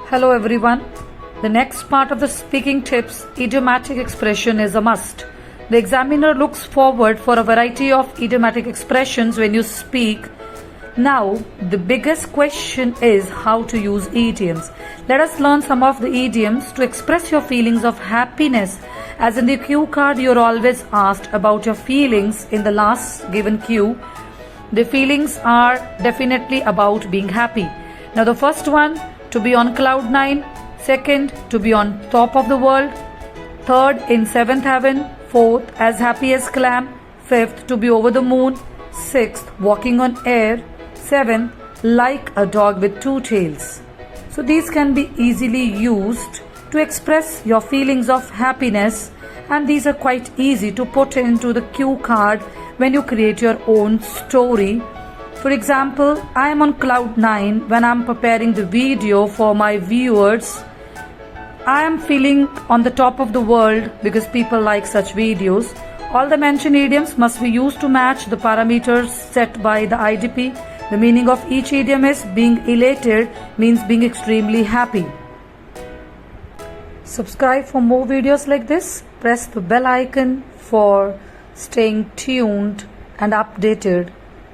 Hello everyone. The next part of the speaking tips, idiomatic expression, is a must. The examiner looks forward for a variety of idiomatic expressions when you speak. Now, the biggest question is how to use idioms. Let us learn some of the idioms to express your feelings of happiness. As in the cue card, you're always asked about your feelings in the last given cue. The feelings are definitely about being happy. Now, the first one, to be on cloud nine. Second, to be on top of the world. Third, in seventh heaven. Fourth, as happy as clam. Fifth, to be over the moon. Sixth, walking on air. Seventh, like a dog with two tails. So these can be easily used to express your feelings of happiness, and these are quite easy to put into the cue card when you create your own story. For example, I am on cloud nine when I am preparing the video for my viewers. I am feeling on the top of the world because people like such videos. All the mentioned idioms must be used to match the parameters set by the IDP. The meaning of each idiom is being elated means being extremely happy. Subscribe for more videos like this. Press the bell icon for staying tuned and updated